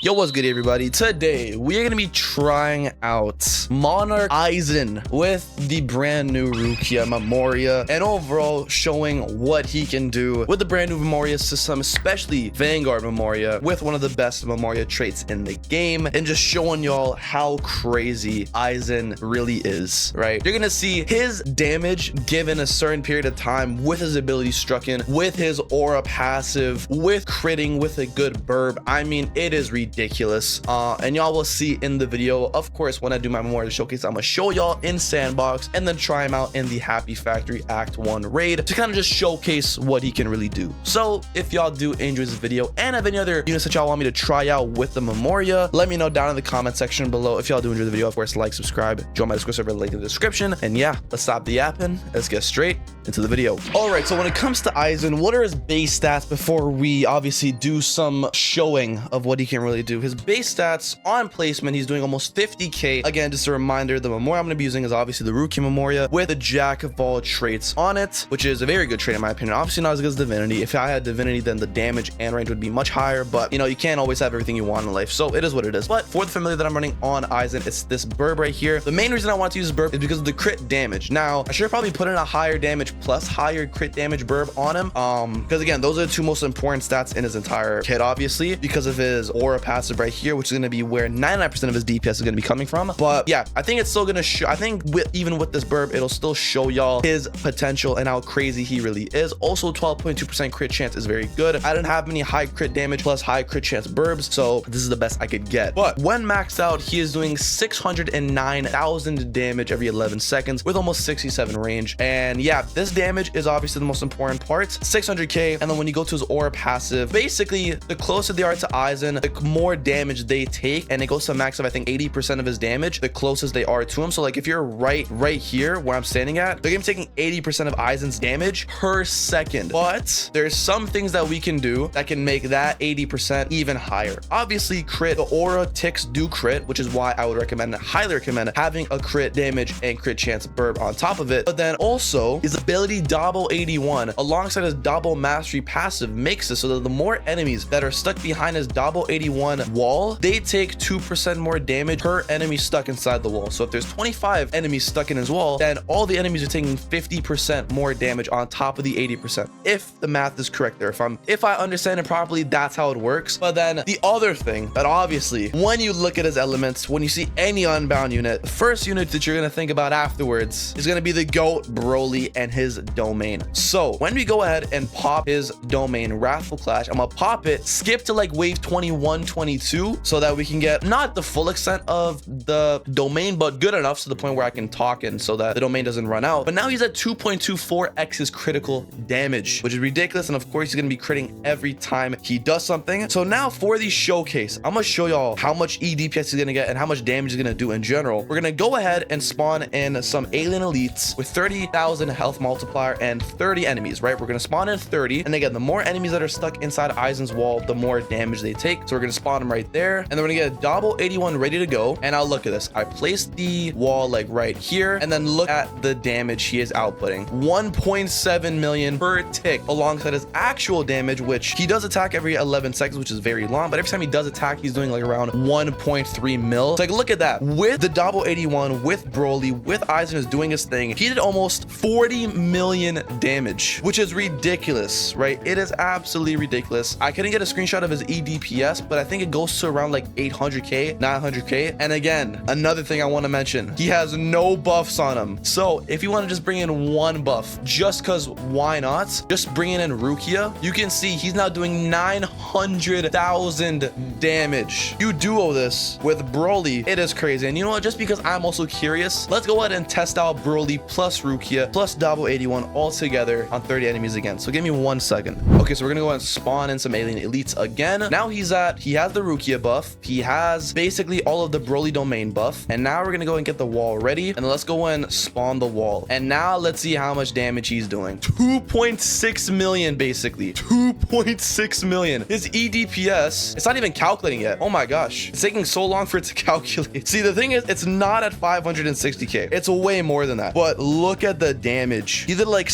Yo, what's good, everybody? Today we're gonna be trying out Monarch Aizen with the brand new Rukia Memoria, and overall showing what he can do with the brand new Memoria system, especially Vanguard Memoria, with one of the best Memoria traits in the game, and just showing y'all how crazy Aizen really is. Right? You're gonna see his damage given a certain period of time with his ability struck in, with his aura passive, with critting, with a good burb. I mean, it is ridiculous, and y'all will see in the video. Of course, when I do my Memoria showcase, I'm gonna show y'all in Sandbox and then try him out in the Happy Factory Act 1 raid to kind of just showcase what he can really do. So if y'all do enjoy this video and have any other units that y'all want me to try out with the Memoria, let me know down in the comment section below. If y'all do enjoy the video, of course, like, subscribe, join my Discord server, link in the description. And yeah, let's stop the yapping, let's get straight into the video. All right, so when it comes to Aizen, what are his base stats before we obviously do some showing of what he can really do? His base stats on placement, he's doing almost 50k. Again, just a reminder, the Memoria I'm going to be using is obviously the Rukia Memoria with the Jack of all traits on it, which is a very good trait in my opinion. Obviously not as good as Divinity. If I had Divinity, then the damage and range would be much higher, but you know, you can't always have everything you want in life, so it is what it is. But for the familiar that I'm running on Aizen, it's this burb right here. The main reason I want to use burb is because of the crit damage. Now, I should probably put in a higher damage plus higher crit damage burb on him, because again, those are the two most important stats in his entire kit, obviously, because of his aura passive right here, which is going to be where 99% of his DPS is going to be coming from. But yeah, I think it's still going to show, I think even with this burb, it'll still show y'all his potential and how crazy he really is. Also, 12.2% crit chance is very good. I didn't have many high crit damage plus high crit chance burbs, so this is the best I could get. But when maxed out, he is doing 609,000 damage every 11 seconds with almost 67 range. And yeah, this damage is obviously the most important part, 600k. And then when you go to his aura passive, basically the closer they are to Aizen, the more damage they take, and it goes to a max of I think 80% of his damage the closest they are to him. So like if you're right here where I'm standing at, they're gonna be taking 80% of Aizen's damage per second. But there's some things that we can do that can make that 80% even higher. Obviously, crit, the aura ticks do crit, which is why I would recommend, highly recommend, having a crit damage and crit chance burb on top of it. But then also his ability double 81 alongside his double mastery passive makes this so that the more enemies that are stuck behind his double 81 wall, they take 2% more damage per enemy stuck inside the wall. So if there's 25 enemies stuck in his wall, then all the enemies are taking 50% more damage on top of the 80%. If the math is correct there, if I understand it properly, that's how it works. But then the other thing that obviously, when you look at his elements, when you see any unbound unit, the first unit that you're gonna think about afterwards is gonna be the GOAT Broly and his domain. So when we go ahead and pop his domain, Wrathful Clash, I'm gonna pop it, skip to like wave 21, 22, so that we can get not the full extent of the domain, but good enough to the point where I can talk in so that the domain doesn't run out. But now he's at 2.24x his critical damage, which is ridiculous. And of course, he's gonna be critting every time he does something. So now for the showcase, I'm gonna show y'all how much EDPS he's gonna get and how much damage he's gonna do in general. We're gonna go ahead and spawn in some alien elites with 30,000 health multiplier and 30 enemies, right? We're gonna spawn in 30, and again, the more enemies that are stuck inside Aizen's wall, the more damage they take. So we're gonna spawn them right there, and then we're gonna get a double 81 ready to go. And now look at this, I placed the wall like right here, and then look at the damage he is outputting, 1.7 million per tick, alongside his actual damage, which he does attack every 11 seconds, which is very long, but every time he does attack, he's doing like around 1.3 mil. So like, look at that, with the double 81, with Broly, with Aizen is doing his thing, he did almost 40 million damage, which is ridiculous, right? It is absolutely ridiculous. I couldn't get a screenshot of his EDPS, but I think it goes to around like 800k, 900k. And again, another thing I want to mention, he has no buffs on him. So if you want to just bring in one buff, just because why not, just bringing in Rukia, you can see he's now doing 900,000 damage. You duo this with Broly, it is crazy. And you know what, just because I'm also curious, let's go ahead and test out Broly plus Rukia plus double 81 all together on 30 enemies again. So give me 1 second. Okay, so we're gonna go and spawn in some alien elites again. Now he has the Rukia buff, he has basically all of the Broly domain buff, and now we're gonna go and get the wall ready, and let's go and spawn the wall. And now let's see how much damage he's doing. 2.6 million, basically 2.6 million. His EDPS, it's not even calculating yet. Oh my gosh, it's taking so long for it to calculate. See, the thing is, it's not at 560k, it's way more than that. But look at the damage. He did like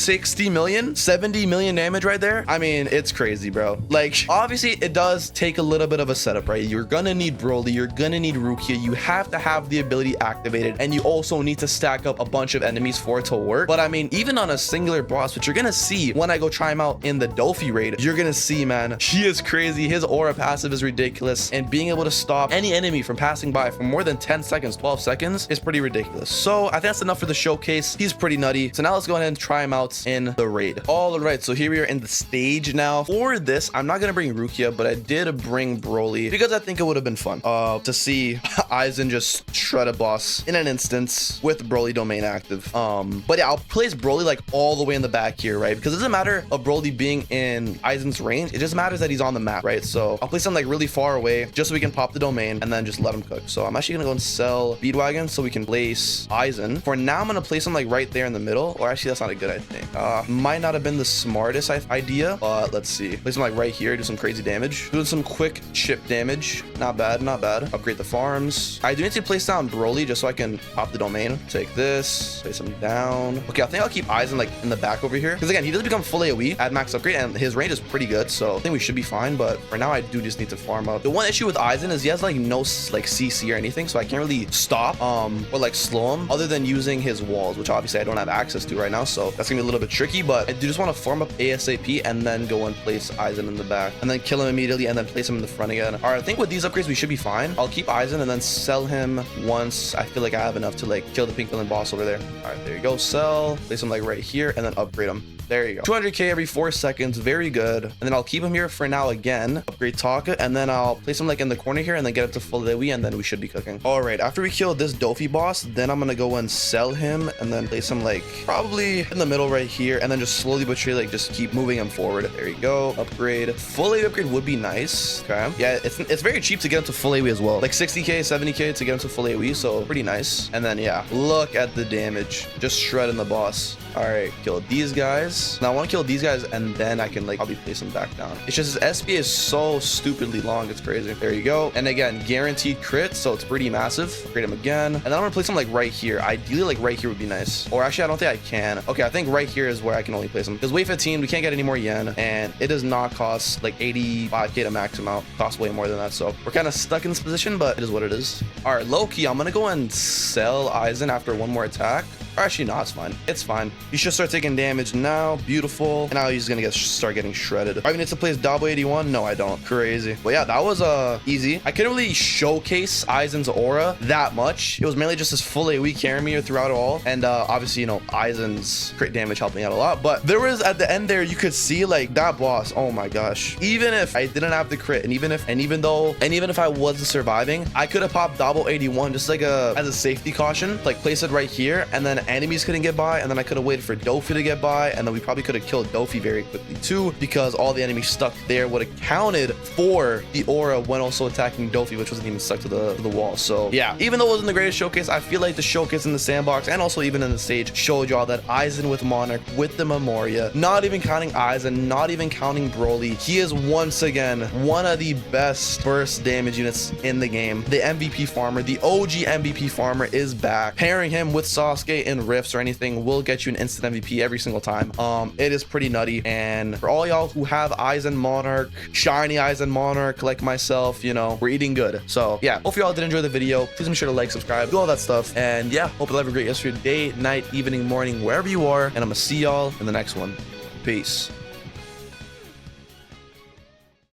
60 million, 70 million damage right there. I mean, it's crazy, bro. Like, obviously it does take a little bit of a setup, right? You're gonna need Broly, you're gonna need Rukia. You have to have the ability activated, and you also need to stack up a bunch of enemies for it to work. But I mean, even on a singular boss, which you're gonna see when I go try him out in the Dofi raid, you're gonna see, man, he is crazy. His aura passive is ridiculous, and being able to stop any enemy from passing by for more than 10 seconds, 12 seconds is pretty ridiculous. So I think that's enough for the showcase. He's pretty nutty. So now let's go ahead and try him out in the raid. All right, so here we are in the stage now. For this, I'm not gonna bring Rukia, but I did bring Broly because I think it would have been fun to see Aizen just shred a boss in an instance with Broly domain active. But yeah, I'll place Broly like all the way in the back here, right? Because it doesn't matter of Broly being in Aizen's range. It just matters that he's on the map, right? So I'll place him like really far away just so we can pop the domain and then just let him cook. So I'm actually gonna go and sell Speedwagon so we can place Aizen. For now, I'm gonna place him like right there in the middle. Or actually, that's not a good idea. Might not have been the smartest idea, but let's see. Place him like right here, do some crazy damage. Doing some quick chip damage. Not bad, not bad. Upgrade the farms. I do need to place down Broly just so I can pop the domain. Take this, place him down. Okay, I think I'll keep Aizen like in the back over here. Because again, he does become full AoE at max upgrade and his range is pretty good. So I think we should be fine. But for now, I do just need to farm up. The one issue with Aizen is he has like no like CC or anything. So I can't really stop or like slow him other than using his walls, which obviously I don't have access to right now. So that's gonna be a little bit tricky, but I do just want to farm up ASAP and then go and place Aizen in the back and then kill him immediately and then place him in the front again. All right, I think with these upgrades, we should be fine. I'll keep Aizen and then sell him once I feel like I have enough to like kill the pink villain boss over there. All right, there you go. Sell, place him like right here and then upgrade him. There you go. 200k every 4 seconds. Very good. And then I'll keep him here for now again. Upgrade Taka. And then I'll place him like in the corner here and then get up to full AoE and then we should be cooking. All right. After we kill this Dofi boss, then I'm going to go and sell him and then place him like probably in the middle right here. And then just slowly but surely like just keep moving him forward. There you go. Upgrade. Full AoE upgrade would be nice. Okay. Yeah, it's very cheap to get him to full AoE as well. Like 60k, 70k to get him to full AoE. So pretty nice. And then yeah, look at the damage. Just shredding the boss. All right, kill these guys. Now I want to kill these guys and then I can like probably place them back down. It's just his SPA is so stupidly long. It's crazy. There you go. And again, guaranteed crit. So it's pretty massive. Upgrade him again. And then I'm going to place him like right here. Ideally, like right here would be nice. Or actually, I don't think I can. Okay, I think right here is where I can only place him. Because wave 15, we can't get any more yen. And it does not cost like 85k to max him out. It costs way more than that. So we're kind of stuck in this position, but it is what it is. All right, low key, I'm going to go and sell Aizen after one more attack. Or actually, no, it's fine. It's fine. You should start taking damage now. Beautiful. And now he's gonna start getting shredded. I even need to place Dabo 81. No, I don't. Crazy. But yeah, that was easy. I couldn't really showcase Aizen's aura that much. It was mainly just his full AoE carrying me throughout it all. And obviously, you know, Aizen's crit damage helping out a lot. But there was at the end there, you could see like that boss. Oh my gosh. Even if I didn't have the crit, and even if I wasn't surviving, I could have popped Dabo 81 just like as a safety caution. Like place it right here, and then enemies couldn't get by, and then I could have waited for Dofi to get by, and then we probably could have killed Dofi very quickly too, because all the enemies stuck there would have counted for the aura when also attacking Dofi, which wasn't even stuck to the wall. So yeah, even though it wasn't the greatest showcase, I feel like the showcase in the sandbox and also even in the stage showed y'all that Aizen with Monarch, with the Memoria, not even counting Aizen, not even counting Broly, he is once again one of the best burst damage units in the game. The MVP farmer, the OG MVP farmer is back. Pairing him with Sasuke in rifts or anything will get you an instant MVP every single time. It is pretty nutty. And for all y'all who have Aizen Monarch, shiny Aizen Monarch like myself, you know, we're eating good. So yeah, hope y'all did enjoy the video. Please make sure to like, subscribe, do all that stuff. And yeah, hope you'll have a great rest of your day, night, evening, morning, wherever you are. And I'm gonna see y'all in the next one. Peace.